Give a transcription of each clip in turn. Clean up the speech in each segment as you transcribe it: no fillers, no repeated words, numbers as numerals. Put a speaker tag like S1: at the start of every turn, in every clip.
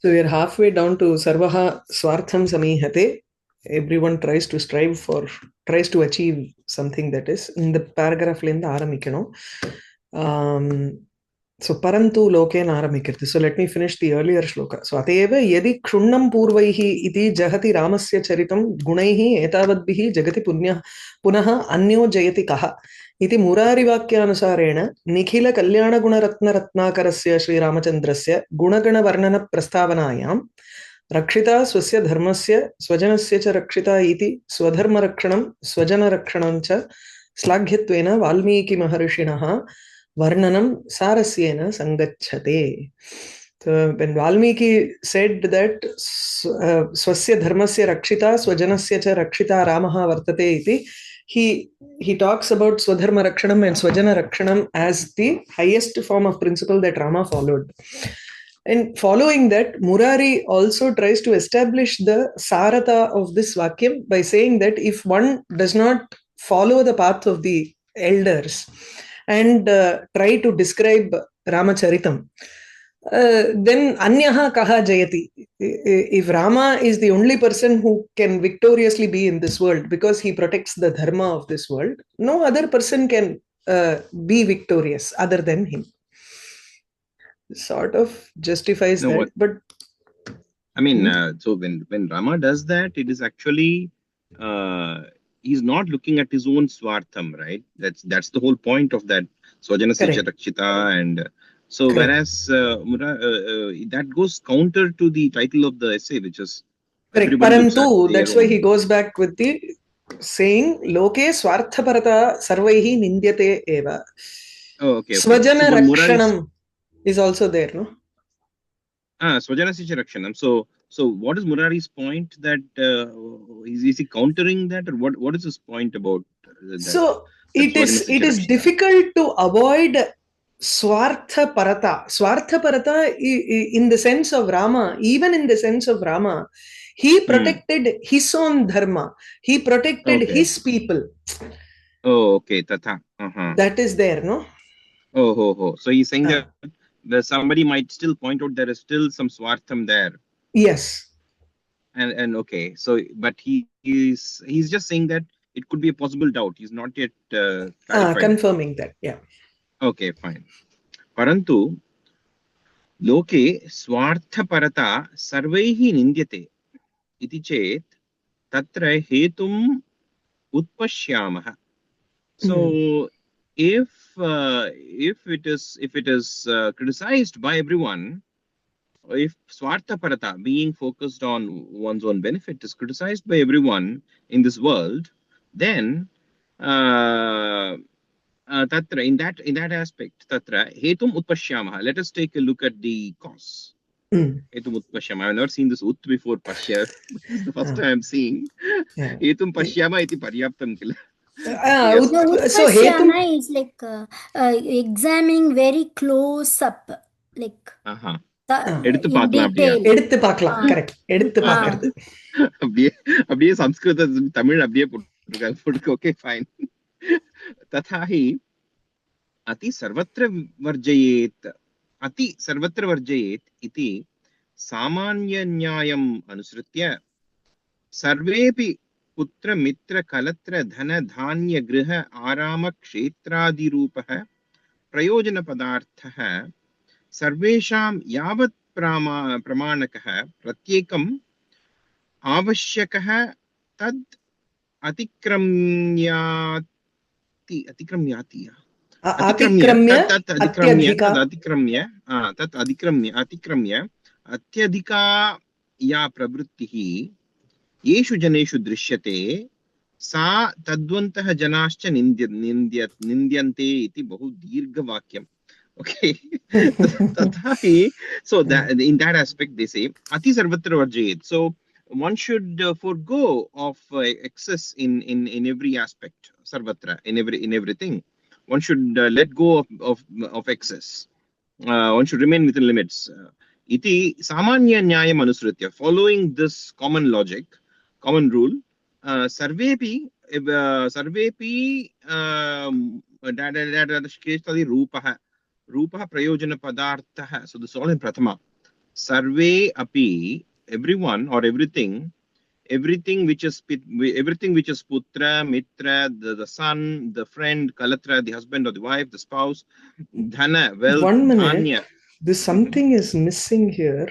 S1: So we are halfway down to Sarvaha Swartham Samihate. Everyone tries to achieve something that is in the paragraph lenda aramikano. So parantu loken aramikirti. So let me finish the earlier shloka. So ateva yadi kshunnam purvaihi iti jahati ramasya charitam gunaihi etavadbihi jagati punaha anyo jayati kaha. इति मुरारिवाक्यानुसारेण निखिल कल्याणगुणरत्नरत्नाकरस्य श्रीरामचन्द्रस्य गुणगणवर्णनप्रस्तावनायां रक्षिता स्वस्य धर्मस्य स्वजनस्य च रक्षिता इति स्वधर्मरक्षणं स्वजनरक्षणं च श्लाघ्यत्वेन वाल्मीकिमहर्षिणः वर्णनं सारस्येन सङ्गच्छते. So when Valmiki said that swasya dharmasya rakshita swajanasya cha rakshita ramaha vartate iti, he talks about swadharma rakshanam and swajana rakshanam as the highest form of principle that Rama followed. And following that, Murari also tries to establish the sarata of this vakyam by saying that if one does not follow the path of the elders and try to describe Ramacharitam, then anyaha kaha jayati. If Rama is the only person who can victoriously be in this world because he protects the dharma of this world, no other person can be victorious other than him. Sort of justifies that, but
S2: I mean, so when Rama does that, it is actually he's not looking at his own swartham, right? That's the whole point of that Swajanasya Rakshita, and so whereas that goes counter to the title of the essay, which is
S1: Parantu. That's why he goes back with the saying Loke Swarthaparata Sarvaihi Nindyate Eva.
S2: Oh, okay.
S1: Swajana Rakshanam is also there, no?
S2: Swajanasya Rakshanam. So what is Murari's point? That is he countering that, or what is his point about that?
S1: So it is difficult to avoid Swartha Parata. Swartha Parata in the sense of Rama, even in the sense of Rama, he protected his own dharma. He protected his people.
S2: Oh, okay. Tata.
S1: That is there, no?
S2: Oh. So he's saying that somebody might still point out there is still some swartham there.
S1: Yes.
S2: And okay. So, but he's just saying that it could be a possible doubt. He's not yet
S1: confirming that. Yeah.
S2: Okay, fine. Parantu loke swartha parata sarvaihi nindyate iti chet tatra hetum utpashyamah. So if it is criticized by everyone, if swartha parata, being focused on one's own benefit, is criticized by everyone in this world, then tatra, in that aspect, tatra hetum utpashyamah. Let us take a look at the cause. Hetum utpashyamah. I have never seen this ut before pashya. This is the first time I am seeing. Hetum pashyama iti paryaptam kila.
S3: So hetum is like examining very close up, like
S2: எடுத்து பார்க்கலாம்
S1: correct எடுத்து பார்க்கிறது
S2: அப்படியே சம்ஸ்கிருத தமிழ் அப்படியே போட்டுருக்காங்க okay fine ததாஹி அதி சர்வத்திர வர்ஜயேத் இதி சாமான்ய நியாயம் அனுசृत्य सर्वेपि पुत्र मित्र कलत्र धन धान्य गृह आराम क्षेत्रादि रूपः प्रयोजन पदार्थः सर्वेषां यावत् प्रमाणकः प्रत्येकम् आवश्यकः तद् अतिक्रम्य अत्यधिका या प्रवृत्तिः येषु जनेषु दृश्यते सा तद्वन्तः जनाश्च निन्द्यन्ते इति बहु दीर्घवाक्यम्. Okay. So that in that aspect they say ati sarvatra varjayet. So one should forego of excess in every aspect. Sarvatra, in everything one should let go of excess. One should remain within limits. Iti samanya nyayam anusritya, following this common logic, common rule, sarvepi rupaha prayojana padartha. So this is all in prathama. Sarve api, everyone or everything which is putra, mitra, the son, the friend, kalatra, the husband or the wife, the spouse, dhana, wealth,
S1: 1 minute.
S2: dhanya.
S1: This something is missing here.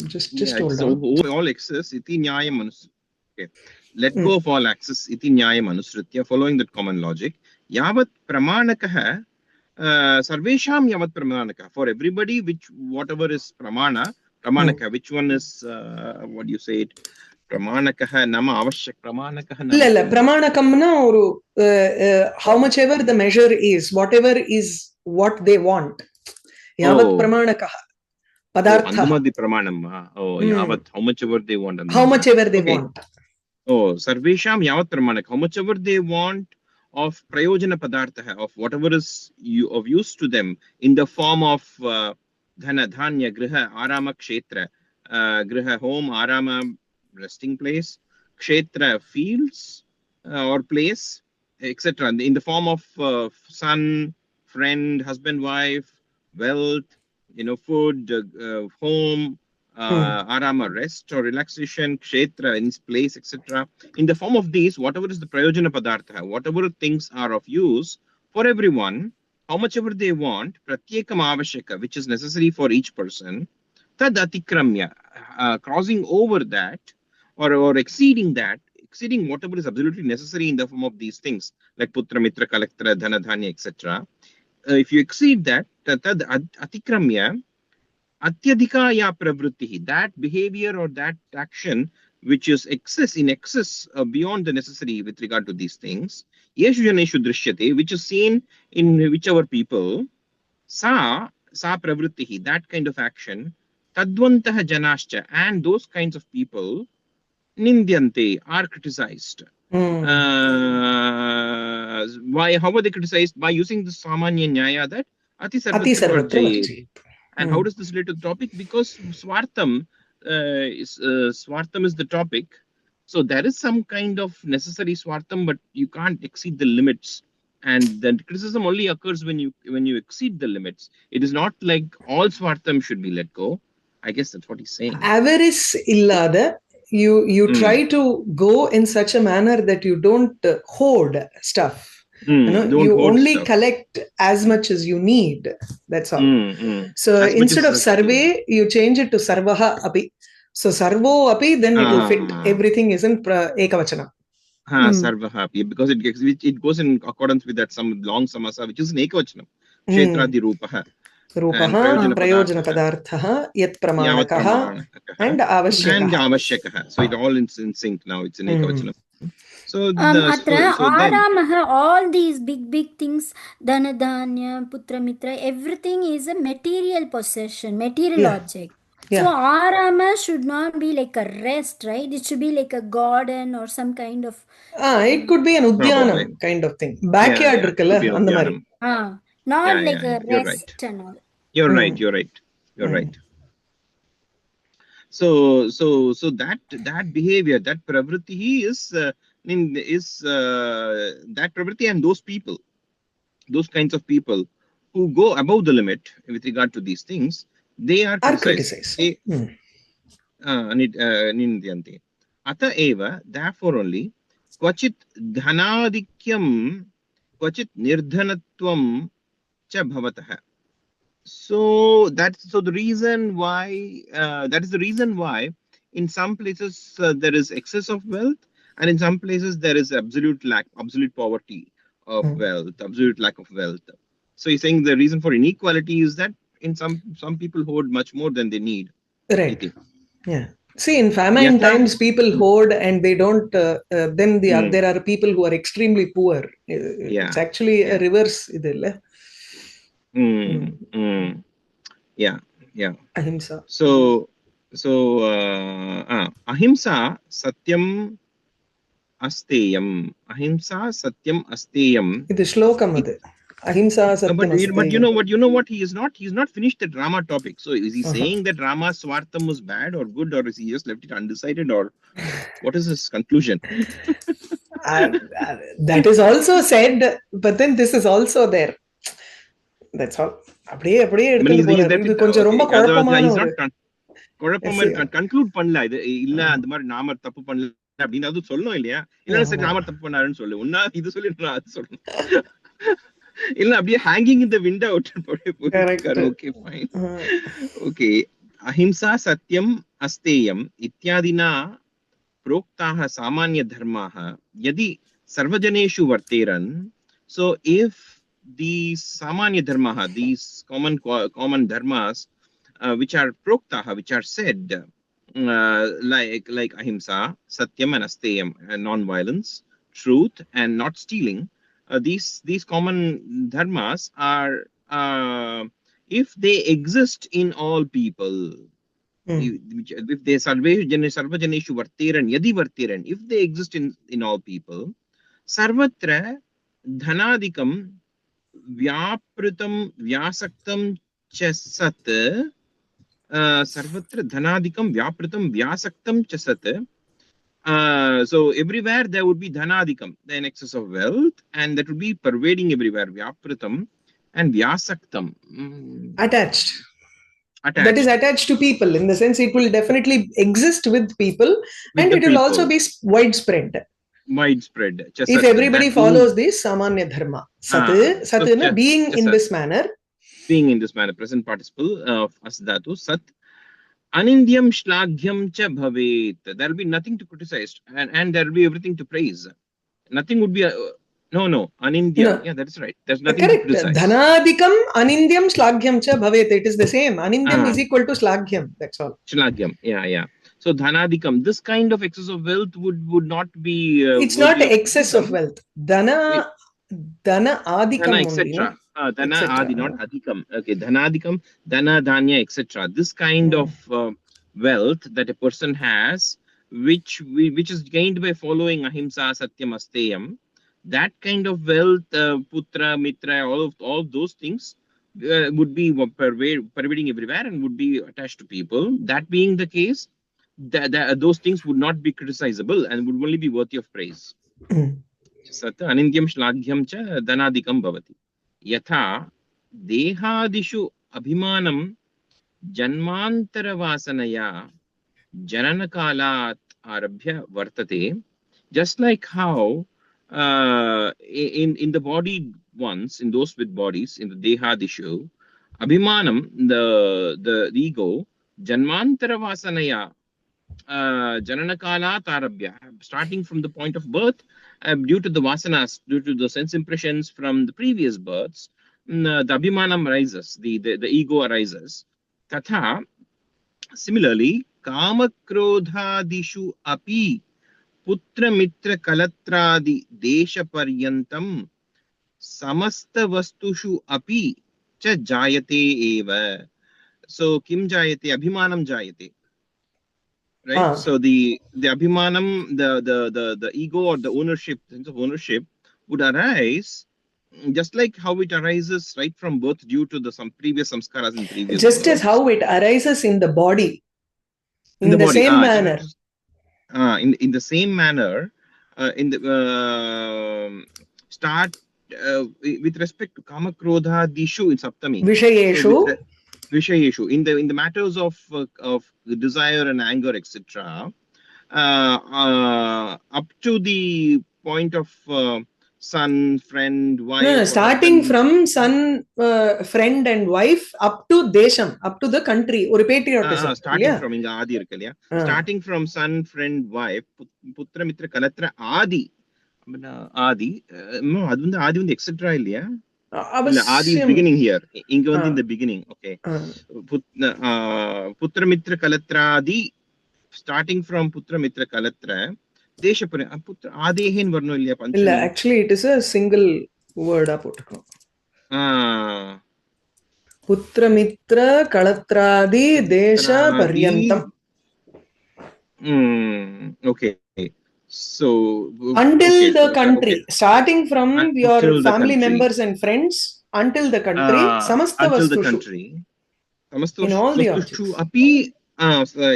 S1: Just hold on.
S2: So all excess, iti nyayam manus. Okay. Let go of all access, iti nyayam manusritya, following that common logic. Yavat pramanakaha, sarvesham yavat pramanaka. For everybody, whatever is pramanaka, which one is, what do you say it? Pramanakaha nama avashyak pramanakaha nama.
S1: Pramanakamna or how much ever the measure is, whatever is what they want. Yavat pramanakaha. Padartha.
S2: Andamadi pramanam. Yavat, how much ever they want.
S1: How much ever they want.
S2: Sarvesham yavat pramanaka. How much ever they want of prayojana padartha, of whatever is of use to them in the form of dhana, dhanya, griha, arama, kshetra, griha, home, arama, resting place, kshetra, fields or place, etc. In the form of son, friend, husband, wife, wealth, food, home, arama, rest or relaxation, kshetra, in place, etc. In the form of these, whatever is the prayojana padartha, whatever things are of use for everyone, how much ever they want, pratyekam avashaka, which is necessary for each person, tad atikramya, crossing over that, or exceeding whatever is absolutely necessary in the form of these things, like putra, mitra, kalatra, dhana, dhanya, etc. If you exceed that, tad atikramya, atyadhikaya pravrittihi, that behavior or that action which is in excess beyond the necessary with regard to these things, yeshu janeshu drishyate, which is seen in whichever people, sa pravrittihi, that kind of action, tadvantaha janascha, and those kinds of people, nindyante, are criticized. Why? How are they criticized? By using the samanya nyaya that ati sarvatra varjayet. And how does this relate to the topic? Because swartam is the topic. So there is some kind of necessary swartam, but you can't exceed the limits. And the criticism only occurs when you exceed the limits. It is not like all swartam should be let go. I guess that's what he's saying.
S1: Avarice illada, you try to go in such a manner that you don't hoard stuff. You only collect as much as you need. That's all. So instead of sarve, you change it to sarvaha api. So sarvo api, then it will fit. Everything isn't ekavachana.
S2: Sarvaha api, because it goes in accordance with that some long samasa, which is an ekavachanam. Kshetradi rupaha.
S1: Rupaha, prayojana padarthaha, yat pramanakaha, and avashyakaha.
S2: So it all in sync now. It's an ekavachanam. So
S3: Aramaha, all these big things, dhana, dhanya, putra, mitra, everything is a material possession, material object. So Arama should not be like a rest, right? It should be like a garden or some kind of.
S1: It could be an udyanam kind of thing. Backyard irukalla, andha mari.
S3: Not like a rest and all.
S2: You're right. So that behavior, that pravritti is that pravritti, and those kinds of people who go above the limit with regard to these things, they are criticized. Nindyante. Ata eva, therefore only, kvachit dhanadikyam, kvachit nirdhanatvam cha bhavataha. So that is the reason why in some places there is excess of wealth, and in some places there is absolute poverty of wealth, absolute lack of wealth. So he's saying the reason for inequality is that in some people hoard much more than they need.
S1: Right. Yeah. See, in famine times, people hoard and they don't. Then there are people who are extremely poor. It's actually a reverse. Ahimsa.
S2: So ahimsa satyam asteyam. Ahimsa satyam asteyam.
S1: It is shlokam adu. Ahimsa satyam asteyam.
S2: But you know what? He's not finished the drama topic. So is he saying that Rama Swartam was bad or good, or is he just left it undecided, or what is his conclusion?
S1: That is also said, but then this is also there. That's all. அப்படியே எடுத்துட்டு போறாரு. இது கொஞ்சம் ரொம்ப குழப்பமான
S2: குழப்பமா conclude பண்ணல. இது இல்ல அந்த மாதிரி நாம தப்பு பண்ணல அப்படின்னு அது சொல்லணும் இல்லையா? இல்ல சரி நாம தப்பு பண்ணாருன்னு சொல்லு, ஒன்னா இது சொல்லிட்டு அது சொல்லணும். இல்ல அப்படியே ஹேங்கிங் இன் தி விண்டோ போயிட்டு. Okay fine. ஓகே. அஹிம்சா சத்யம் அஸ்தேயம் இத்யாதினா प्रोक्ताः सामान्य धर्माः यदि सर्वजनेषु वर्तेरन्, so if these samanya dharmaha, these common dharmas which are proktaha, which are said, like ahimsa, satyam and asteyam, non-violence, truth and not stealing, these common dharmas are if they exist in all people, if they sarvajaneshu varteran yadi varteran, if they exist in all people, sarvatra dhanadikam vyapritam vyasaktam cha sat, sarvatra dhanadikam vyapritam vyasaktam cha sat. So everywhere there would be dhanadikam, an excess of wealth, and that would be pervading everywhere, vyapritam and vyasaktam,
S1: attached. That is attached to people, in the sense it will definitely exist with people, and it will also be widespread. If everybody follows this samanya dharma, sat being in this manner,
S2: present participle of as dhatu sat, anindyam shlagham cha bhavet, there will be nothing to criticize, and there will be everything to praise. Nothing would be no anindya. No. Yeah, that's right. There's nothing to criticize.
S1: Dhanadikam anindyam shlagham cha bhavet, it is the same. Anindyam is equal to shlagham, that's all.
S2: Shlagham, yeah. So dhanadikam, this kind of excess of wealth would not be
S1: it's not excess of wealth. Dhana adikam,
S2: etc. Dhana adi, not adikam. Okay, dhanadikam, dhana dhanya, etc. This kind of wealth that a person has, which is gained by following ahimsa satyam asteyam, that kind of wealth, putra, mitra, all of those things would be pervading everywhere and would be attached to people. That being the case, those things would not be criticizable and would only be worthy of praise. Sat anindyam shlagham cha dhanadikam bhavati. Yatha dehadishu abhimanam janmantara vasanaya jananakalat arabhya vartate. Just like how in the body ones, in those with bodies, in the dehadishu, abhimanam, the ego, janmantara vasanaya, jananakalat arabhya, starting from the point of birth, due to the vasanas, due to the sense impressions from the previous births, the abhimanam arises, the ego arises. Tatha, similarly, kama krodhadishu api पुत्र मित्र कलत्रादि देश पर्यंतम समस्त वस्तुषु अपि च जायते एव. So kim jayate, abhimanam jayate, right? So the abhimanam, the ego or the ownership, sense of ownership would arise just like how it arises right from birth due to some previous samskaras in previous
S1: just
S2: births.
S1: as how it arises in the body, in the body. Same manner.
S2: In the same manner, in the start with respect to kama krodha dishu in saptami, vishayeshu, in the matters of desire and anger, etc., up to the point of son, friend, wife.
S1: No, starting from son, friend and wife up to desham, up to the country or patriotism.
S2: Starting from inga adi irukalla. Starting from son, friend, wife, putra, mitra, kalatra, adi. Adi, no, adu vandu adi vandu etc. illaya. Adi is beginning here. Inga vandu in the beginning. Okay. Putra, mitra, kalatra, adi. Starting from putra, mitra, kalatra.
S1: Actually, it is a single word. Putra mitra kalatradi desha paryantam.
S2: Okay. So
S1: until the country, starting from your family members and friends until the country, samasta vastushu. In all the objects.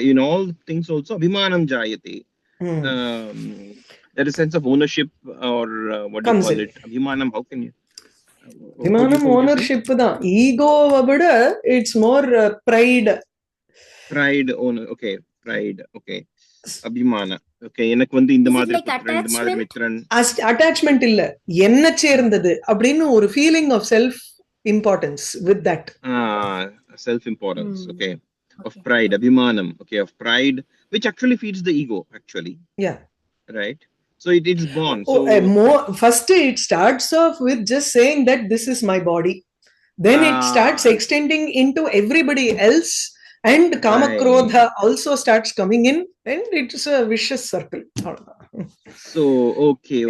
S2: In all things also, abhimanam jayate. There is a sense of ownership, or what do you call it? Abhimanam, how can you?
S1: Abhimanam ownership da. Ego vabada, it's more pride.
S2: Pride, okay, pride, okay. Abhimana. Okay, எனக்கு வந்து இந்த மாதிரி புத்திரன், இந்த மாதிரி Mithran.
S1: Attachment இல்ல, என்ன சேர்ந்தது அப்படின்னு ஒரு feeling of self importance with that.
S2: Self importance, okay. Of pride, abhimanam, okay, of pride, which actually feeds the ego, actually.
S1: Yeah.
S2: Right. So it is born. So
S1: first it starts off with just saying that this is my body. Then it starts extending into everybody else, and kama krodha also starts coming in, and it's a vicious circle.
S2: So okay.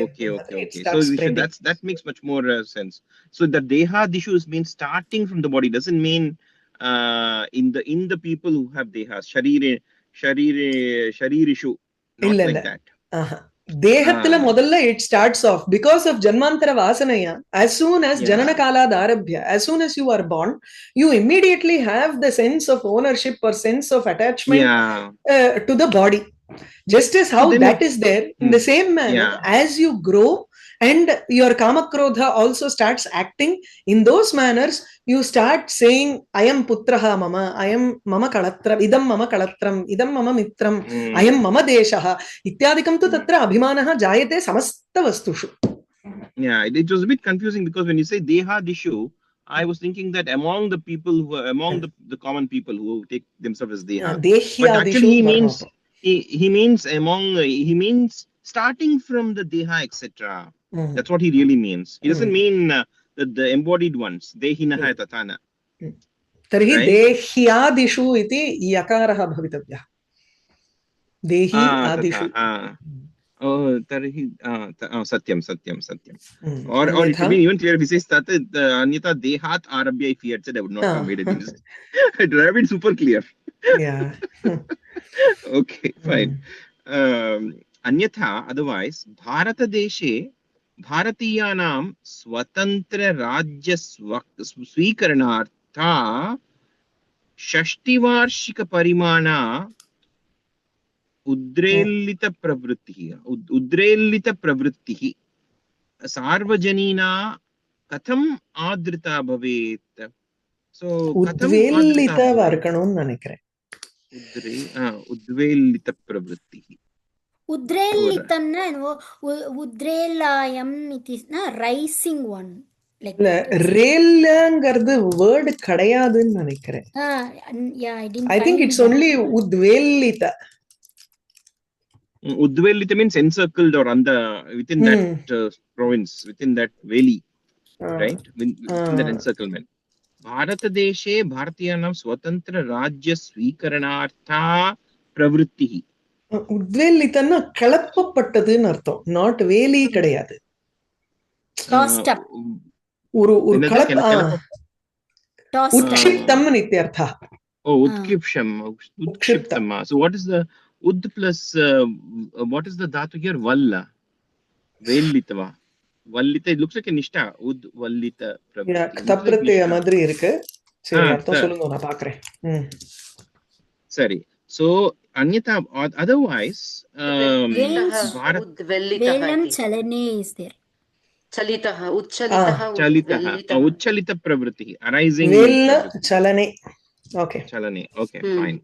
S2: So that makes much more sense. So the deha dishus means starting from the body, doesn't mean in the people who have dehas, sharirishu, not like that.
S1: ದೇಹத்துல ಮೊದಲ it starts off because of janmantara vasanaya. As soon as janana kala darabhya, as soon as you are born, you immediately have the sense of ownership or sense of attachment to the body. Just as how that is there, in the same manner, as you grow and your kama krodha also starts acting in those manners, you start saying, I am putraha mama, I am mama kalatram, idam mama mitram, I am mama deshaha, ityadikam tu tatra abhimanaha jayate samasta vastushu.
S2: Yeah, it was a bit confusing because when you say deha dishu, I was thinking that among the people who are among the common people who take themselves as deha, but actually he means starting from the deha, etc. That's what he really means. He doesn't mean the embodied ones. Dehinaha tatana.
S1: Tarhi dehyadishu iti yakaraha bhavitavya. Dehi adishu.
S2: Tarhi satyam. Or it could be even clear if he says that anyata dehat arabhya, if he had said, I would not have made it. It would have been super clear.
S1: Yeah.
S2: Okay, fine. Anyatha, otherwise, Bharata deshe Bharatiyanam Swatantra Rajya Swikaranartha Shashtivarshika Parimana Udrelita Pravrittihi Sarvajanina Katham Adrita Bhavet. So
S1: Udvelita varkanum nanikre.
S2: Udvelita Pravrittihi.
S3: Udrelitamna udrelayam it is na rising one. Like
S1: ரேல்ங்கிறது word கிடையாதுன்னு நினைக்கிறேன். I think it's only udvelita.
S2: Udvelita means encircled or within that province, within that valley, right? Within that encirclement. Bharata deshe Bharatiyanam Swatantra Rajya Swikaranartha Pravrittihi.
S1: உத்வேலித்தன்னா கிளப்பப்பட்டதுன்னு அர்த்தம், not வேலி கிடையாது. ஒரு உட்சிப்தம் நித்யர்த்தா.
S2: Udkshiptam. So what is the ud plus what is the dhatu here? Valla. Vellitava. Vallita, it looks like a nishta. Ud vallita.
S1: தப்ரத்ய மாதிரி இருக்கு. சரி, அர்த்தம் சொல்லுங்க, நான் பார்க்கறேன்.
S2: சரி. So anyatha, otherwise
S3: velam chalane is there.
S2: Uchalita pravritti, arising.
S1: Vela chalane. Okay.
S2: Chalane. Okay, fine.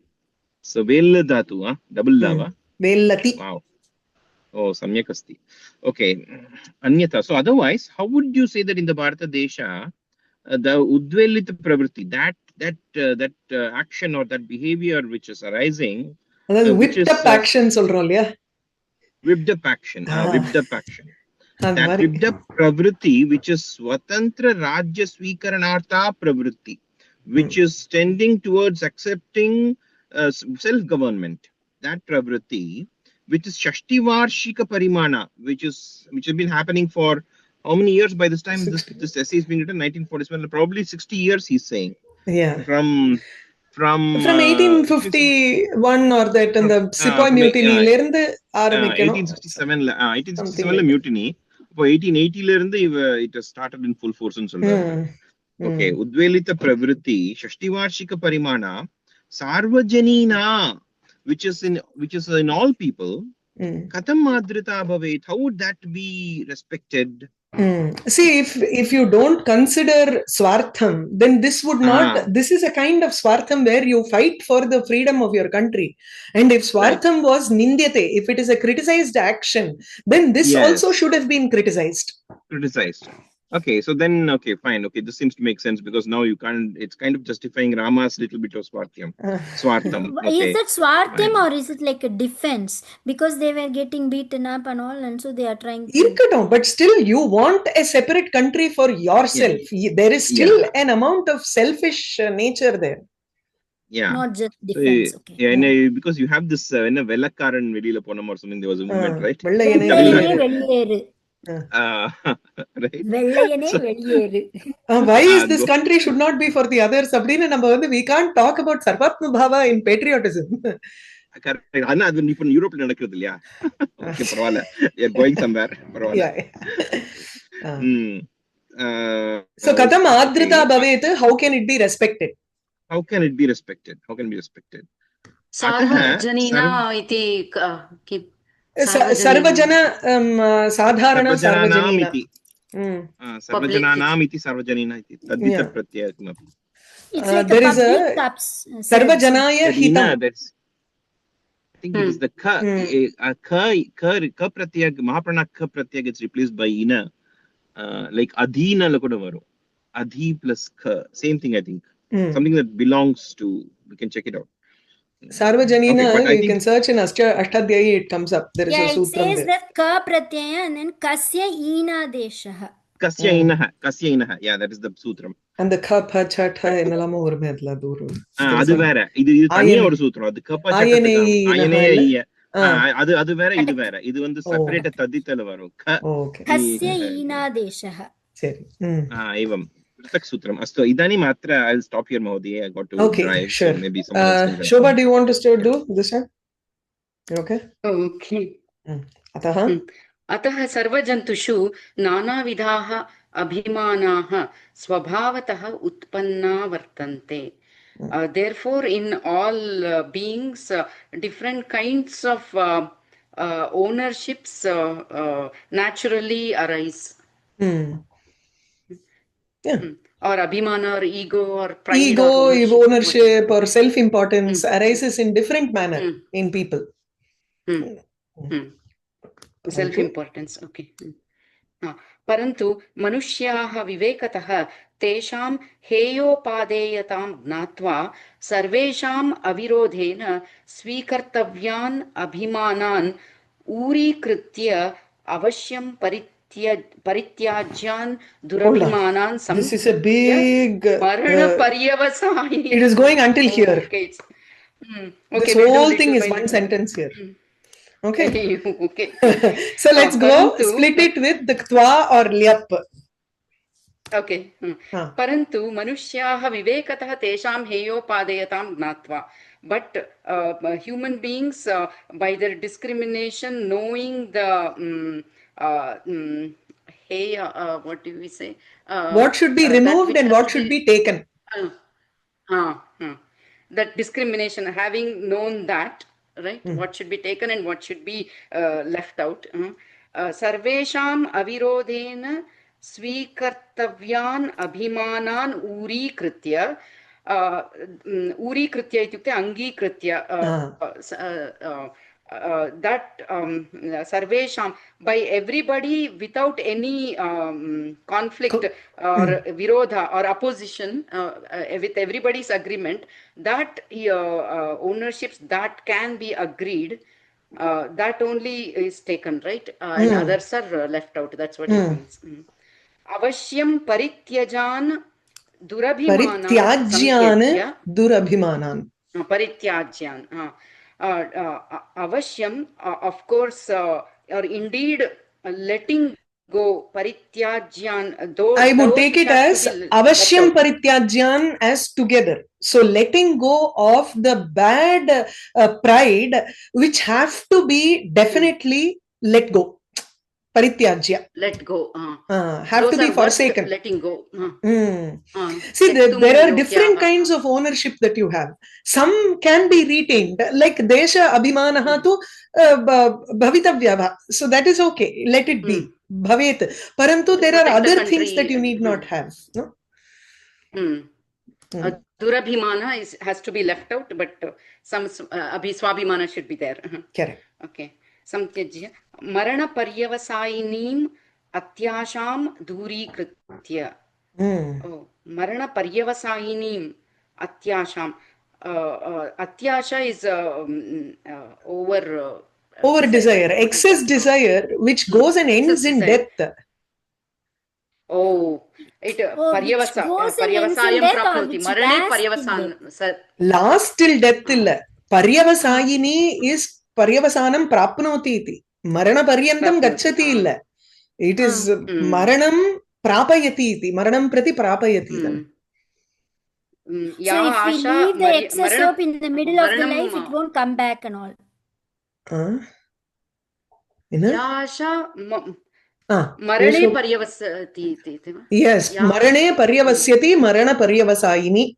S2: So vela dhatu, double lava.
S1: Velati.
S2: Wow. Oh, samyak asti. Okay. Anyatha. So otherwise, how would you say that in the Bharata desha, the udvelita pravritti, that action or that behavior which is arising,
S1: whipped up action சொல்றோம் இல்லையா?
S2: Whipped up action. That whipped up pravritti, which is swatantra rajya swikaranartha pravritti, which is tending towards accepting self-government. That pravritti, which is shashtivarshika parimana, which has been happening for how many years by this time? This essay is being written 1947, probably 60 years, he's saying.
S1: Yeah.
S2: From
S1: 1851 or that, and the Sepoy mutiny la irundhu ஆரம்பிக்கணும்.
S2: 1867 la mutiny. இப்போ 1880 la irundhu it has started in full force ன்னு சொல்றாங்க. Okay, udvelita pravritti shashtivarshika parimana sarvajanina, which is in all people. Katham adrita bhavet, how would that be respected?
S1: See, if you don't consider swartham, then this would not. This is a kind of swartham where you fight for the freedom of your country. And if swartham was nindyate, if it is a criticized action, then this also should have been criticized.
S2: Okay, so then, okay, fine. Okay, this seems to make sense because now you can't, it's kind of justifying Rama's little bit of Swartham. Okay.
S3: Is that Swartham or is it like a defense? Because they were getting beaten up and all, and so they are trying to...
S1: But still, you want a separate country for yourself. There is still an amount of selfish nature there.
S3: Not just defense.
S2: So, because you have this, in a Velakaran Vedila Ponam or something, there was a movement, right?
S1: Right. Why is this country should not be for the others? We can't talk about Sarvatma Bhava in patriotism.
S2: Correct. Europe okay, you're going somewhere.
S1: So Katam Adrita Bhavet, how can it be respected?
S2: How can it be respected? How can it be respected?
S4: Sarvajanina iti
S1: Sarvajana Sadharana Sarvajanina.
S2: Sarvajananam iti Sarvajanina iti. Tadvita pratyaya.
S3: It's like
S1: there is a Sarvajanaya Hitam.
S2: I think it is the ka pratyaya, Mahaprana ka pratyaya gets replaced by ina. Like adhina lakodavaru. Adhi plus ka. Same thing, I think. Something that belongs to, we can check it out.
S1: Sarvajanina, you can search in Ashtadhyayi, it comes up. There is a sutram
S3: it says that ka pratyaya and then kasya ina deshaha.
S2: Kasya inaha. Yeah, that is the sutram.
S1: And the ka pa cha tha enalama orume adla duru.
S2: Adu vera. Idu thaniya oru sutram. Adu ka pa cha tha. Ayane. Adu vera, idu vera. Idu vandu separate taditala varum.
S3: Kasya ina deshaha.
S1: Seri.
S2: Evam. Sutram. Asto, idani matra, I'll stop here, Mahodaya. I got to drive.
S1: Sure.
S2: So maybe someone else can
S1: Shobha, do you want to still do this one? Okay.
S4: Okay.
S1: Ataha
S4: sarvajantushu nanavidaha abhimanaha swabhavataha utpanna vartante. Therefore, in all beings, different kinds of ownerships naturally arise. Or abhimana or ego or pride.
S1: Ego, ownership or self-importance arises in different manner in people.
S4: Self-importance, okay. Parantu manushyaha vivekataha tesham heyopadeyatam gnatva sarvesham avirodhena svikartavyan abhimanan urikritya avashyam parityajan durabhimanan sam.
S1: This is a big...
S4: it
S1: is going until here.
S4: Okay.
S1: This whole thing is one sentence here. Okay. So let's go split it with the ktva or lyap.
S4: Okay. Parantu manushyaha vivekataha tesham heyopadeyatam gnatva. But human beings, by their discrimination, knowing the what do we say?
S1: What should be removed and what should be taken?
S4: That discrimination, having known that, right? What should be taken and what should be left out. Sarvesham avirodhena svikartavyan abhimanan urikritya. Urikritya ityukte angikritya. That sarvesham, by everybody without any conflict or virodha or opposition, with everybody's agreement, that ownerships that can be agreed, that only is taken, right? And others are left out. That's what it means. Avashyam parityajan durabhimanan. Parityajan. Avashyam, of course, or indeed letting go, parityajyan.
S1: I would take it as avashyam parityajyan as together. So letting go of the bad pride, which have to be definitely let go. Parityajya.
S4: Let go.
S1: Have to be forsaken.
S4: Letting go.
S1: See, there are different kinds of ownership that you have. Some can be retained, like desha abhimanaha tu bhavitavyava. So that is okay. Let it be. bhavet. Parantu there are
S4: protect the
S1: other things that
S4: country.
S1: you need not have. No?
S4: Durabhimana has to be left out, but some swabhimana should be there.
S1: Correct.
S4: Okay. Samtyajya marana paryavasainim atyasham दूरीकृत्य. Oh, marana paryavasainim atyasham. Atyasha is over
S1: desire, excess desire, which goes and ends in death.
S4: Oh, it paryavasayam prapnoti. Marane paryavasan.
S1: Last till death illa. Paryavasayini is paryavasanam prapnoti iti. Marana paryantam gacchati illa. It is maranam prapayati iti. Maranam prati prapayati.
S3: So if we leave the excess hope in the middle of the life, it won't come back and all.
S4: Yasha marane paryavasati.
S1: Yes, marane paryavasyati marana paryavasayini.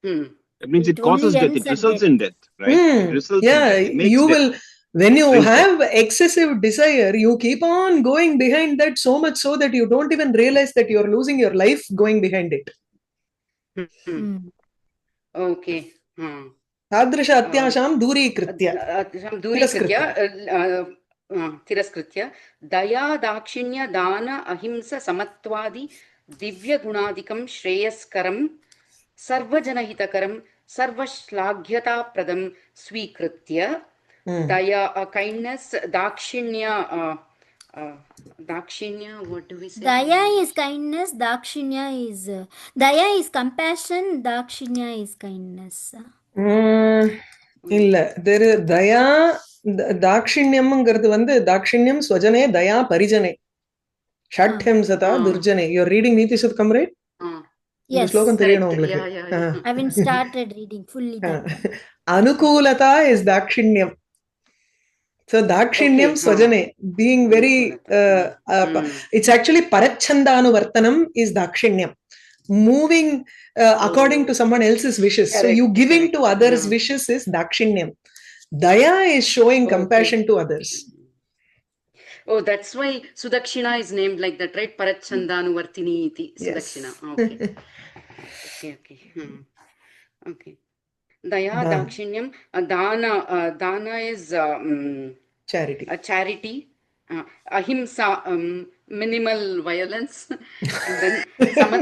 S2: That means it causes death. It results in death, right? It results in death.
S1: You will. When you have excessive desire, you keep on going behind that so much so that you don't even realize that you're losing your life going behind it.
S4: Okay.
S1: Tadrisha atyasham दूरीकृत्य.
S4: Tiraskritya. Daya dakshinya dana ahimsa samatvadi divya gunadikam shreyaskaram sarvajanahitakaram sarvashlaghyata pradam swikritya. Daya, kindness, dakshinya, what do we say?
S3: Daya is kindness, dakshinya is daya is compassion, dakshinya is kindness.
S1: Illa, there is daya, dakshinyamங்கிறது வந்து dakshinyam swajane daya parijane. Shattham sata durjane. You're reading Niti Sutkam, right?
S3: Yes.
S1: Slokam theriyano
S4: I
S3: haven't started reading fully.
S1: Anukulata is dakshinyam. So dakshinyam swajane, being very it's actually parachandanuvartanam is dakshinyam, moving according to someone else's wishes. So you giving to others wishes is dakshinyam. Daya is showing compassion to others.
S4: Oh, that's why Sudakshina is named like that, right? Parachandanuvartini iti Sudakshina. Okay. Daya, dakshinyam, dana is
S1: charity.
S4: Charity. Ahimsa, minimal violence. And then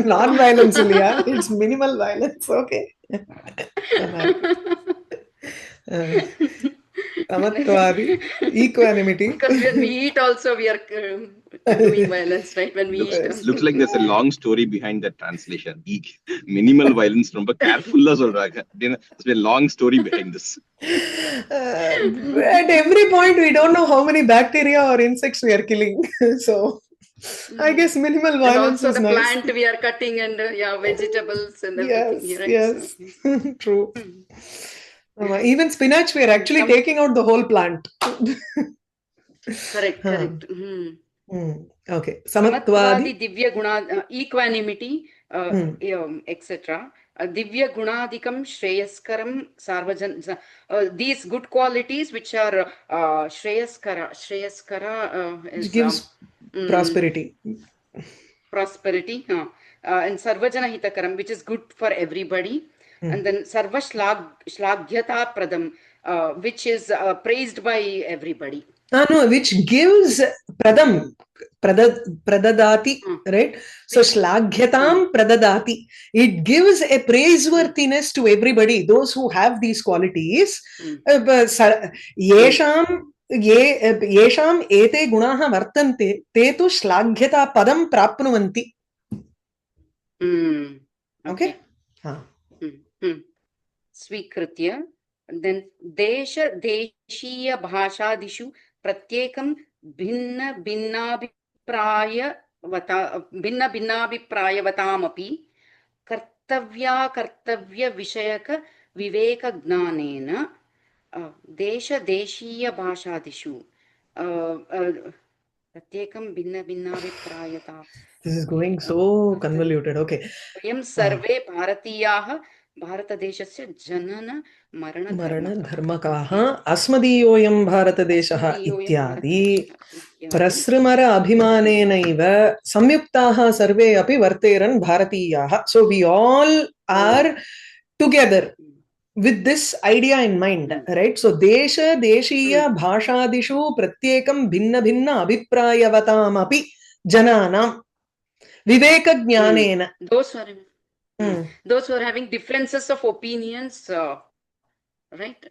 S1: non-violence, Ilya. It's minimal violence. Okay. Samatvadi, equanimity.
S4: Because when we eat also, we are doing violence, right? When we eat.
S2: Looks like there's a long story behind that translation. Minimal violence, ரொம்ப careful-ஆ சொல்றாங்க. There's a long story behind this.
S1: At every point, we don't know how many bacteria or insects we are killing. So, I guess minimal violence
S4: and also
S1: is
S4: the
S1: nice.
S4: Plant we are cutting and vegetables and everything.
S1: Yes. True. Even spinach, we are actually taking out the whole plant.
S4: Correct.
S1: Okay.
S4: Samatvadi, divya guna, equanimity, etc. Divya gunadikam shreyaskaram sarvajan. These good qualities which are shreyaskara. Shreyaskara
S1: gives prosperity.
S4: And sarvajana hitakaram, which is good for everybody. And then sarva shlagyata pradam, which is praised by everybody.
S1: No, which gives pradadati, right? So shlaghyatam pradadati. It gives a praiseworthiness to everybody, those who have these qualities. Yesham ete gunaha vartante te tu shlaghyata padam prapnuvanti. Okay?
S4: Swikritya. Then desha deshiya bhashadishu pratyekam bhinna bhinnabhinnabhiprayavatam kartavya vishayaka viveka gnanena desha deshiya bhashadishu pratyekam bhinnabhinnabhiprayavatam.
S1: This is going so convoluted. Okay.
S4: Vayam sarve bharatiyaha भारतदेशस्य जनन मरण
S1: धर्मकाः अस्मदीयोऽयं भारतदेशः इत्यादि प्रसृमर अभिमानेनैव संयुक्ताः सर्वे अपि वर्तेरन् भारतीयाः. So we all are together with this idea in mind, right? So desha deshiya bhashadishu pratyekam bhinna bhinna abhiprayavatam api jananam viveka jnanena.
S4: Those who are having differences of opinions, right?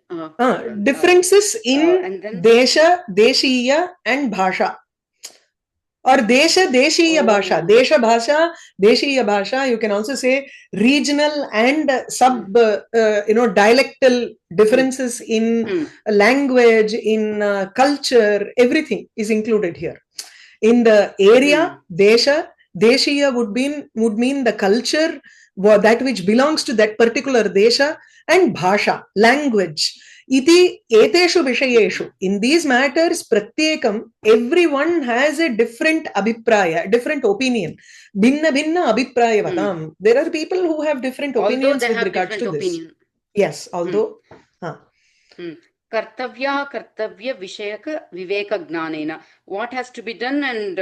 S1: Differences in desha deshiya and bhasha. Or desha deshiya bhasha, desha bhasha, deshiya bhasha. You can also say regional and sub dialectal differences in language, in culture. Everything is included here. In the area, desha deshiya would mean the culture that which belongs to that particular desha, and bhasha, language. Iti eteshu vishayeshu. In these matters, pratyekam, everyone has a different abhipraya, different opinion. Bhinna bhinna abhiprayavatam. There are people who have different opinions with regards to this. Yes, although.
S4: Kartavya kartavya vishayaka viveka gnanena. What has to be done and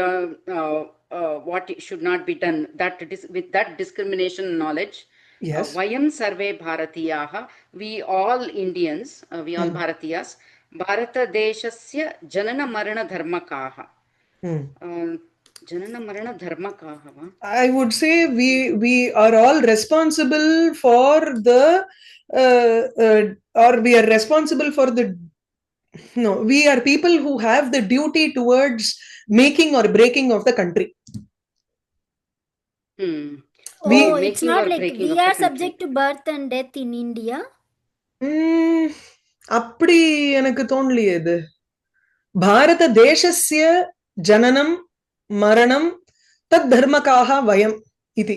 S4: what should not be done. That with that discrimination knowledge.
S1: Yes.
S4: Vayam sarve bharatiyaha, we all Indians, we all Bharatiyas, Bharata deshasya janana marana dharmakaha. Janana marana dharmakaha.
S1: I would say we are all responsible for the or we are responsible for the we are people who have the duty towards making or breaking of the country.
S3: It's not like we are subject to birth and death in India.
S1: அப்படி எனக்கு தோணலையே. இது பாரத தேசஸ்ய ஜனனம் மரணம் தத் தர்மகாக வயம் இது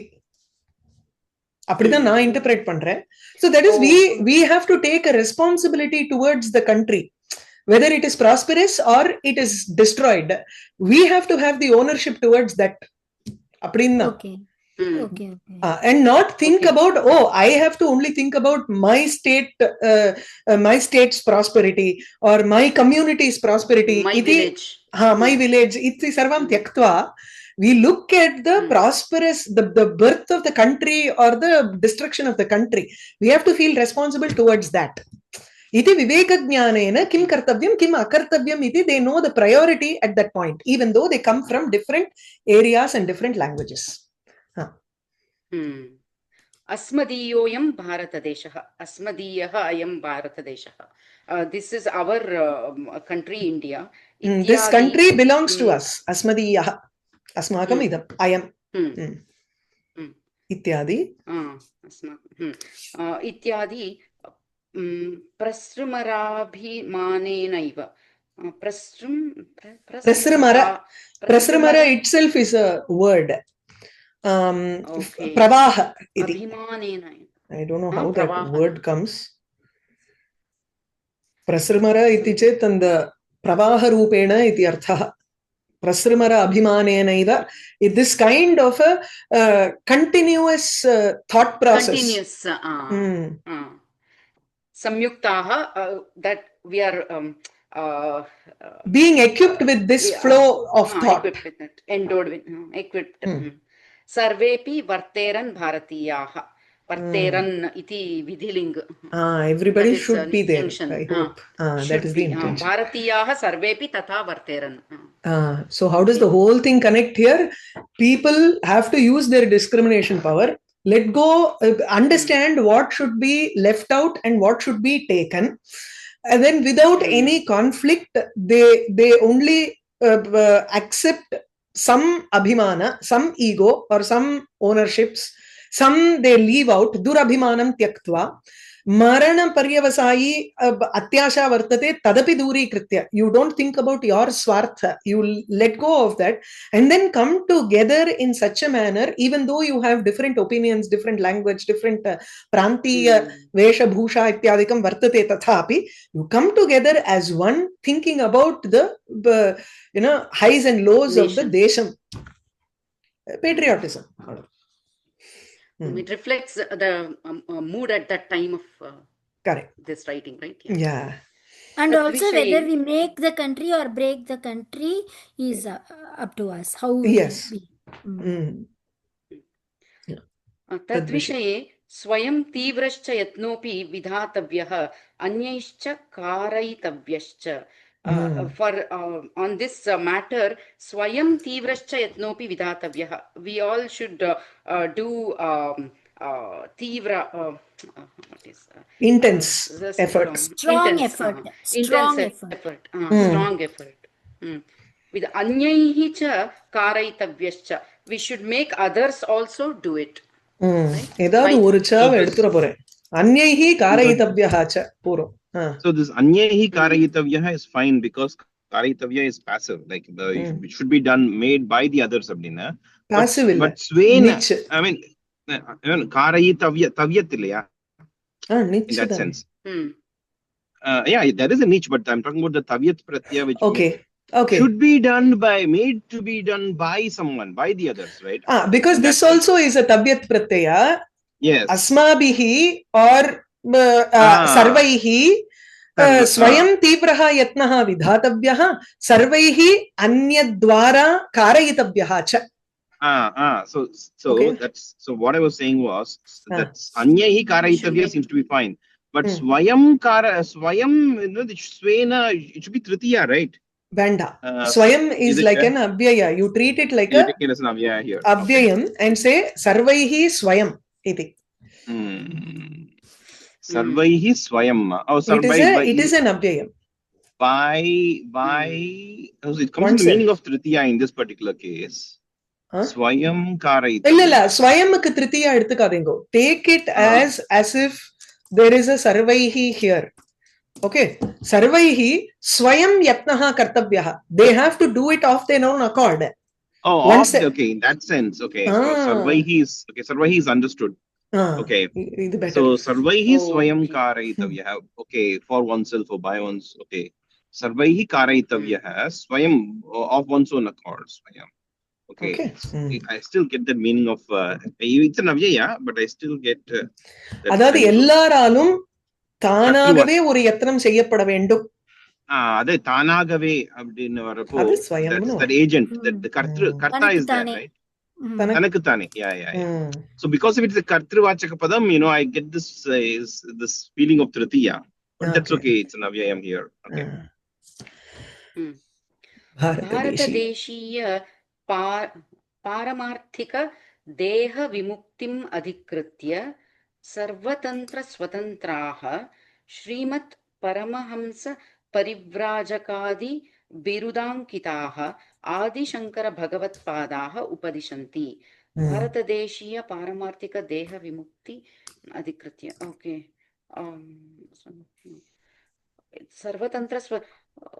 S1: அப்படிதான் நான் interpret பண்றேன். So that is we have to take a responsibility towards the country, whether it is prosperous or it is destroyed. We have to have the ownership towards that. அப்படின்னா
S3: Okay.
S1: And not think about, I have to only think about my state's prosperity or my community's prosperity.
S4: My village.
S1: My village. Iti sarvam tyaktva. We look at the prosperous, the birth of the country or the destruction of the country. We have to feel responsible towards that. Iti viveka jnanena kim kartavyam kim akartavyam iti. They know the priority at that point, even though they come from different areas and different languages.
S4: Asmadiyoyam Bharatadeshaha. Asmadiyaha ayam Bharatadeshaha. This is our country, India.
S1: This country belongs to us. Asmadiyaha. Asmakam idam. Ayam. Ityadi.
S4: Ityadi. Prasrumarabhimanenaiva.
S1: Prasrumara itself is a word. Pravaha iti. I don't know how that word comes. Prasrumara iti chet and pravaha rupena iti artha. Prasrumara abhimanenaiva. This kind of a continuous thought process.
S4: Continuous. Samyuktaha, that we are
S1: being equipped with this flow of thought.
S4: Equipped with it. Endowed with, equipped. Sarvepi varteran bharatiyaha. Varteran iti vidhiling.
S1: Everybody should be there. I hope. That is the intention.
S4: Bharatiyaha sarvepi tatha varteran.
S1: So how does the whole thing connect here? People have to use their discrimination power. Let go, understand what should be left out and what should be taken. And then without any conflict, they only accept some abhimana, some ego or some ownerships. Some they leave out. Durabhimanam tyaktva. Marana paryavasayi atyasha vartate tadapi duri kritya. You don't think about your swartha. You let go of that and then come together in such a manner, even though you have different opinions, different language, different prantiya vesha bhusha ityadikam vartate tathapi. You come together as one, thinking about the highs and lows of the desham. Patriotism.
S4: It reflects the mood at that time of
S1: correct.
S4: This writing, right?
S1: Yeah.
S3: And also whether we make the country or break the country is up to us. How
S1: Yes.
S3: we
S4: तद्विषये स्वयं तीव्रश्च यत्नोपि विधातव्यः अन्यैश्च कारयितव्यश्च. For on this matter, swayam tivrascha yatnopi vidatavyaha. We all should do tivra, what is
S1: intense effort,
S3: strong effort, strong effort.
S4: With anyaihi cha karayitavyascha, we should make others also do it.
S1: ஏதாவது ஒரு சாவை எடுத்துற போறேன். அன்யைஹி காரயிதவ்யஹ ச பூர்வம்.
S2: So this anyaihi karayitavyaha is fine because karayitavya is passive, like it should be done, made by the others அப்படினா.
S1: Passive இல்ல.
S2: But svena, I mean karayitavya tavyat இல்லையா? In that sense. Yeah, there is a niche, but I'm talking about the tavyat pratyaya, which should be done by, made to be done by someone, by the others, right?
S1: Because this also is a tavyat pratyaya.
S2: Yes.
S1: Asmabihi or sarvaihi swayam tivraha yatnaha vidhatavyah sarvaihi anyadvara karayitavyaha cha.
S2: So what I was saying was that anyahi karayitavya seems to be fine, but swayam svena, it should be tritiya, right?
S1: Vanda. Swayam is like an avyaya. You treat it like a avyayam and say sarvaihi swayam iti.
S2: Sarvaihi swayam.
S1: It is an avyayam.
S2: It comes in the meaning of tritiya in this particular case. Swayam karayitavya.
S1: இல்ல swayamக்கு tritiya எடுத்துக்காதீங்க. Take it as if there is a sarvaihi here. Okay, sarvaihi swayam yatnaha kartavyah. They have to do it of their own accord.
S2: Okay, in that sense. Okay, so sarvaihi is understood. Okay, so sarvaihi swayam karayitavyah. Okay, for oneself or by one's. Okay, sarvaihi karayitavyah swayam of one's own accord. Swayam. Okay. I still get the meaning of it's an avyaya, but I still get.
S1: அதாவது எல்லாராலும் தானாகவே ஒரு யத்னம் செய்யப்பட வேண்டும்.
S2: அதே தானாகவே அப்படினு வரப்போ that agent, that karta is there, right? தனக்கு தானே. Yeah. So because if it's a kartrivachaka padam, I get this feeling of tritiya, but that's okay, it's an avyayam here. Okay.
S4: भारतदेशीय पारमार्थिक देह विमुक्तिम अधिकृत्य सर्वतंत्र स्वतंत्राः श्रीमत् परमहंस परिव्राजकादि बिरुदांकिताः आदिशंकर भगवत्पादाः उपदिशन्ति. भारतदेशीय पारमार्थिक देह विमुक्ति अधिकृत्य. Okay. सर्वतंत्र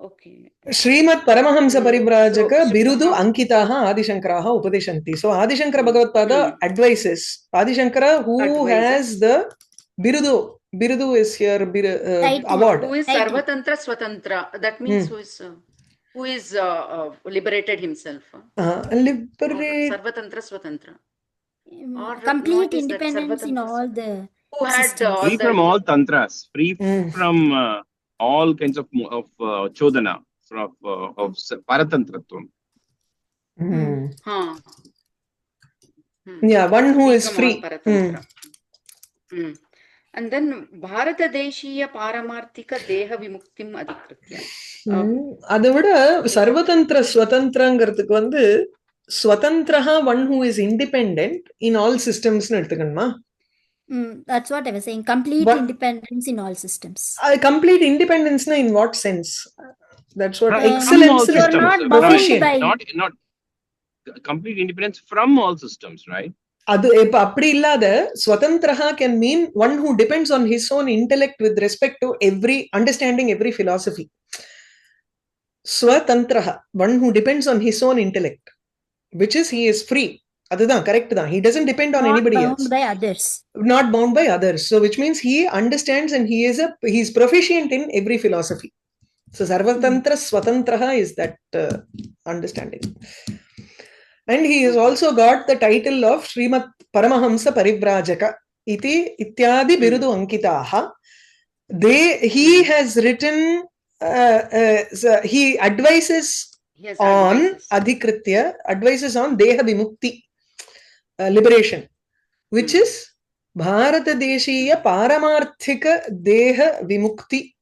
S4: Okay.
S1: Srimad Paramahamsa Parivrajaka Birudu Ankitaha Adishankaraha Upadishanti. So Adishankara Bhagavad-pada advises Adishankara who has the Birudu is here award.
S4: Who is Sarvatantra Swatantra. That means who is liberated himself. Sarvatantra Swatantra.
S3: Complete independence in all the
S4: who had
S2: free from all tantras, free from all kinds of chodana, of paratantratvam.
S1: Yeah, one who is free.
S4: And then Bharatadeshiya Paramarthika Deha Vimuktim Adhikritya.
S1: அதை விட சர்வதந்திர ஸ்வதந்திரங்கிறதுக்கு வந்து ஸ்வதந்திரஹா one who is independent in all systems னு எடுத்துக்கணுமா?
S3: That's what I was saying. Complete independence in all systems.
S1: Complete independence in what sense? That's what excellence.
S3: You are not bound by.
S2: Not complete independence from all systems, right?
S1: அது இப்ப அப்படி இல்லாத ஸ்வதந்திரஹா can mean one who depends on his own intellect with respect to every understanding every philosophy. Swatantraha, one who depends on his own intellect, which is he is free. அதுதான் correct தான். He doesn't depend on anybody else.
S3: Not bound by others.
S1: Not bound by others. So which means he understands and he is proficient in every philosophy. So sarvatantra swatantraha is that understanding. And he has also got the title of Srimat Paramahamsa Parivrajaka iti ityadi birudu ankitaha. He has written, he advises on adhikritya, advises on deha vimukti, liberation, which is Bharata Deshiya Paramarthika Deha Vimukti.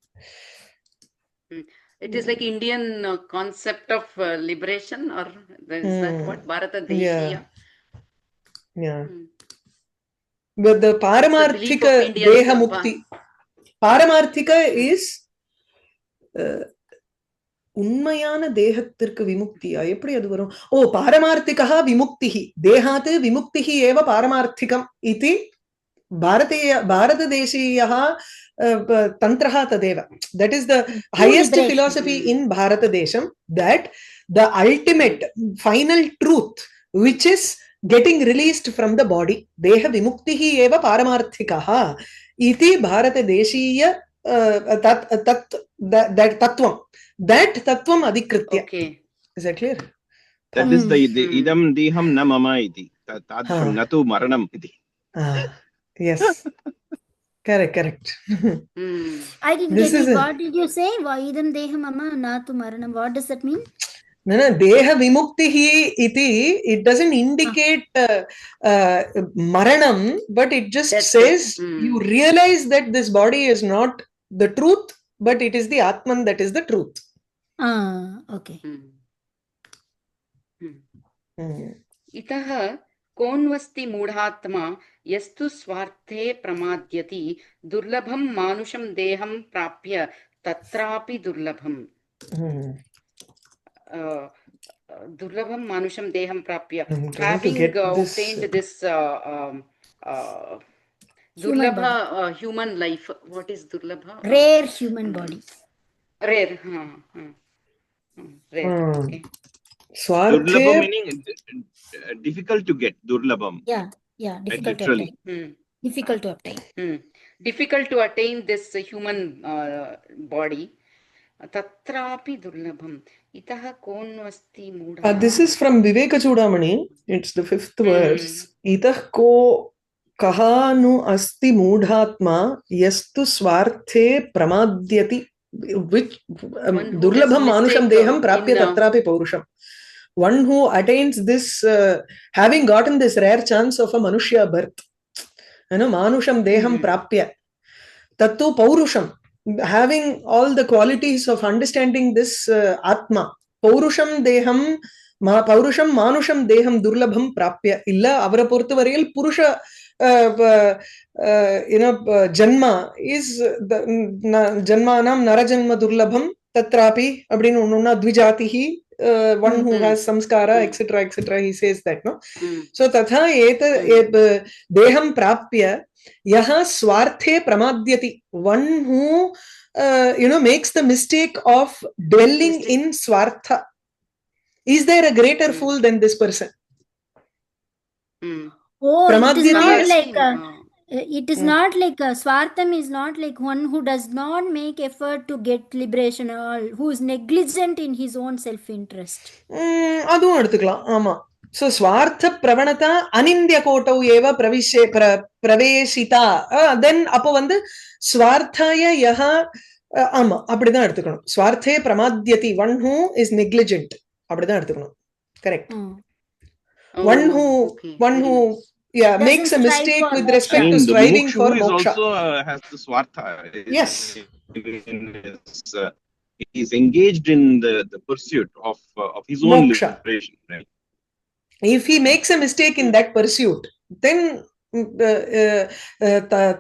S4: It is like Indian concept of liberation, or is that what Bharata Deshiya?
S1: Yeah. But the Paramarthika Deha Mukti. Paramarthika is உண்மையான தேகத்திற்கு விமுக்தியா எப்படி அது வரும்? ஓ பாரமார்த்திகா விமுக்திஹி தேகாத் விமுக்திஹி ஏவ பாரமார்த்திகம் இதி भारतदेशीयः तन्त्रः तदेव. That is the highest philosophy in Bharatadesham, that the ultimate final truth which is getting released from the body, deha vimuktihi eva paramarthikah iti Bharatadeshiya that tattvam adhikritya.
S4: Okay.
S1: Is that clear?
S2: That is the idam deham na mama iti tadsham natu maranam iti.
S1: Yes. Correct.
S3: I didn't get it. What did you say? Vaidam deham mama natu maranam. What does that mean?
S1: No, deha vimuktihi iti, it doesn't indicate maranam, but it just says you realize that this body is not the truth, but it is the Atman that is the truth.
S3: Okay.
S4: Itaha कोन्वस्ति मूढ़ात्मा यस्तु स्वार्थे प्रमाद्यति दुर्लभम मानुषम देहम प्राप्य तत्रापि दुर्लभम. दुर्लभम मानुषम देहम प्राप्य. Having obtained this durlabha human life. What is durlabha?
S3: Rare human body.
S4: Rare. Rare. Okay.
S2: Durlabha meaning difficult to get. Durlabham.
S3: Yeah, difficult to obtain. Difficult to obtain.
S4: Difficult to attain this human body. Tatrapi durlabham. Itaha konvasti mudha.
S1: This is from Viveka Chudamani. It's the 5th verse. Itah ko kahanu asti mudhatma yastu swarthe pramadyati, which durlabham manusham deham prapya tatrapi paurusham. One who attains this, having gotten this rare chance of a manushya birth, manusham deham prapya tattu paurusham, having all the qualities of understanding this atma, paurusham manusham deham durlabham prapya illa avara porthu variyil purusha janma is janmanam narajanma durlabham tatrapi abdinu onnuna dvijatihi, one who has samskara, etc., he says that, no? So tatha deham prapya yaha swarthe pramadyati, one who makes the mistake of dwelling in swartha. Is there a greater fool than this person?
S3: It is not like swartham is not like one who does not make effort to get liberation, or who is negligent in his own self-interest.
S1: அதுவும் எடுத்துக்கலாம். ஆமா. So swartha pravanata anindya kotau eva praveshita, then அப்போ வந்து swarthaya yaha, ஆமா அப்படிதான் எடுத்துக்கணும். swarthe pramadyati, one who is negligent, அப்படிதான் எடுத்துக்கணும். Correct. One who makes a mistake with respect to striving for moksha.
S2: Also has the swartha.
S1: Yes.
S2: He is engaged in the pursuit of his own
S1: moksha.
S2: Liberation. Right?
S1: If he makes a mistake in that pursuit, then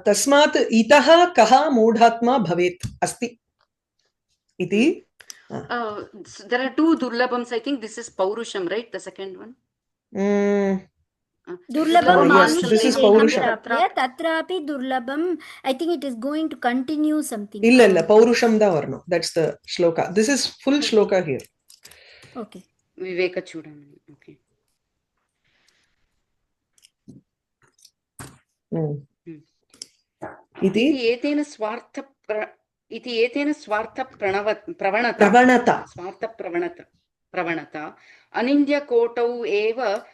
S1: tasmat itaha kaha mudhatma bhavet asti iti.
S4: There are two durlabhams. I think this is paurusham, right? The second one.
S3: Durlabham manusham.
S1: This is paurusham.
S3: Tatrapi durlabham. I think it is going to continue something.
S1: Illa paurusham da varno. That's the shloka. This is full shloka here.
S3: Okay.
S4: Viveka Chudamani. Okay.
S1: Iti
S4: etena swartha pravanata. Swartha pravanata. pravanata anindya-kotau eva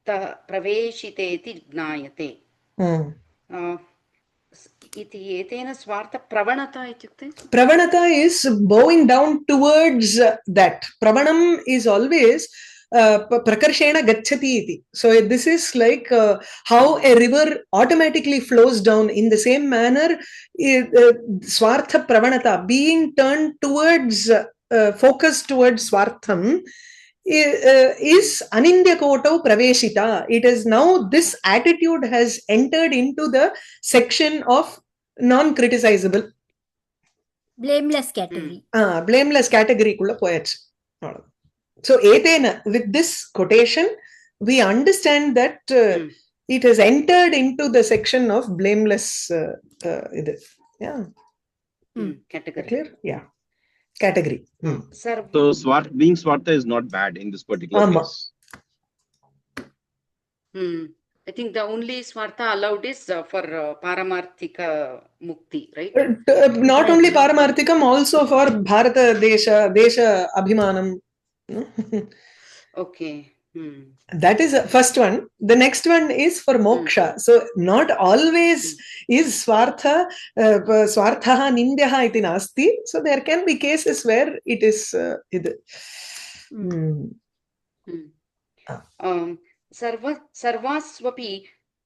S4: praveshiteti jnayate. Iti etena swartha pravanata ityukte?
S1: Pravanata is bowing down towards that. Pravanam is always prakarshena gacchati iti. So this is like how a river automatically flows down. In the same manner, swartha pravanata, being turned towards, focused towards swartham, is anindya kotau praveshita. It is now this attitude has entered into the section of non-criticizable,
S3: blameless category.
S1: blameless category kulla poyachu. So etena, with this quotation we understand that it has entered into the section of blameless
S4: category.
S1: Clear? Yeah, category.
S2: So being swartha is not bad in this particular case.
S4: I think the only swartha allowed is for paramarthika mukti, right?
S1: Not only paramarthikam, also for bharata desha abhimanam.
S4: Okay.
S1: That is first one. The next one is for moksha. So not always is swartha swarthaha nindyaha iti nasti. So there can be cases where it is
S4: सर्वास्वपि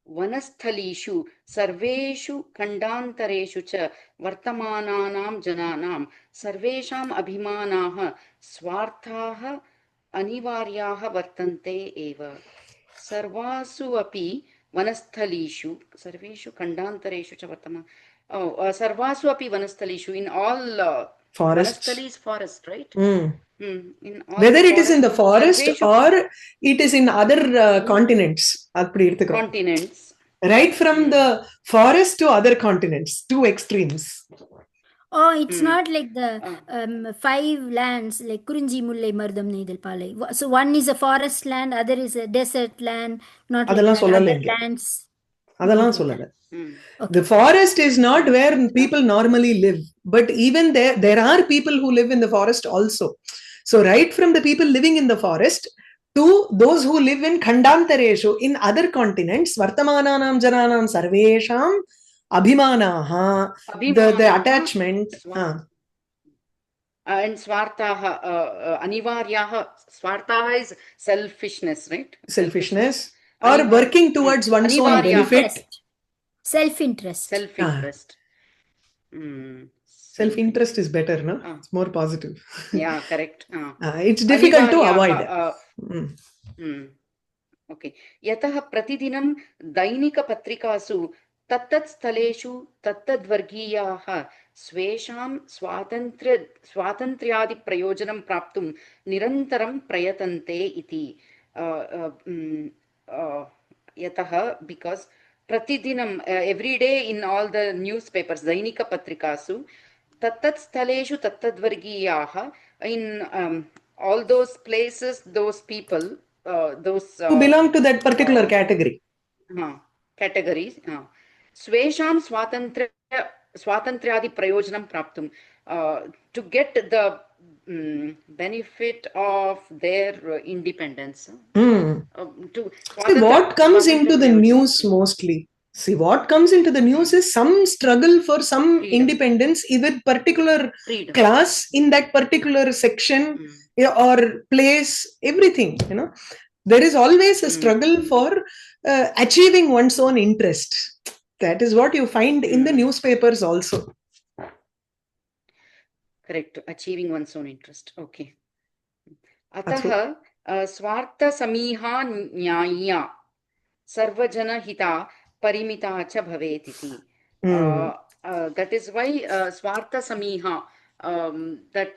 S4: वनस्थलीषु सर्वेषु खण्डान्तरेषु च वर्तमानानां जनानां सर्वेषाम् अभिमानाः स्वार्थाः अनिवार्याः वर्तन्ते एव. सर्वासु अपि वनस्थलीषु सर्वेषु खण्डान्तरेषु च वर्तमान सर्वासु अपि वनस्थलीषु, in all vanasthalis, forest, right?
S1: Whether it is in the forest or it is in other continents,
S4: continents,
S1: right from the forest to other continents, two extremes.
S3: Oh, it's not like the 5 lands like Kurinji, Mullai, Mardam, Neidal, Palai. So one is a forest land, other is a desert land, not like that, other lands.
S1: Adala sollala. The forest is not where people normally live, but even there are people who live in the forest also. So right from the people living in the forest to those who live in khandantareshu, in other continents, vartamananam jananam sarvesham abhimanaha, the attachment.
S4: And swartaha anivaryaha, swartaha is selfishness, right?
S1: Selfishness or working towards one's own benefit.
S3: Self-interest.
S1: Self-interest is better, no? It's more positive.
S4: Yeah, correct.
S1: It's difficult to avoid.
S4: Okay. Yatah pratidinam dainika patrikasu tattat स्थलेषु तत्तद्वर्गीयाः स्वेषां स्वातन्त्र्यादि प्रयोजनं प्राप्तुं निरन्तरं प्रयतन्ते इति. यतः because pratidinam every day in all the newspapers dainika patrikasu tattat स्थलेषु तत्तद्वर्गीयाः, in all those places, those people, those
S1: who belong to that particular category,
S4: categories, swesham swatantriyadi prayojanam praptum, to get the benefit of their independence.
S1: What comes into the news mostly? See, what comes into the news is some struggle for some independence, either particular class in that particular section or place, everything, you know. There is always a struggle for achieving one's own interest. That is what you find in the newspapers also.
S4: Correct, achieving one's own interest. Okay. Ataha swartha samiha nyaya sarvajana hita parimita cha bhavet iti. That is why swartha samiha, that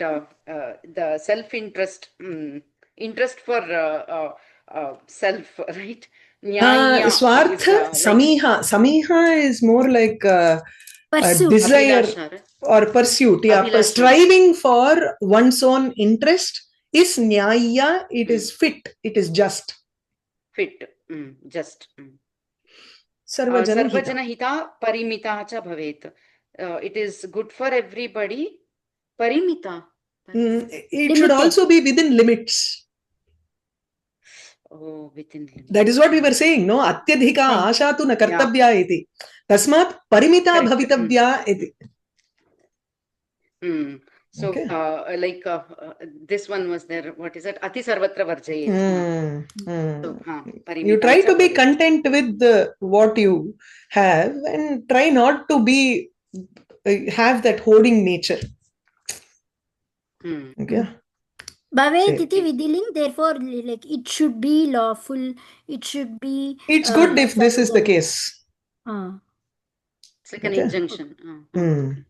S4: the self-interest, interest for self, right?
S1: Swartha samiha. Samiha is more like desire or pursuit. Yeah, striving for one's own interest is nyaya. It is fit. It is just.
S4: Fit. Just.
S1: Sarvajana
S4: hita parimita cha bhavet. It is good for everybody. Parimita.
S1: It should also be within limits.
S4: Oh, within limits.
S1: That is what we were saying, no? Atyadhika asha tu na kartabhya iti. Tasmat parimita bhavitavya iti.
S4: So, like this one was there. What is it? Ati sarvatra varjayet. So,
S1: you try to be content with what you have and try not to be have that hoarding nature. Okay.
S3: Bhavet iti vidiling, therefore, like it should be lawful. It should be.
S1: It's good if this is the case.
S4: It's like an injunction.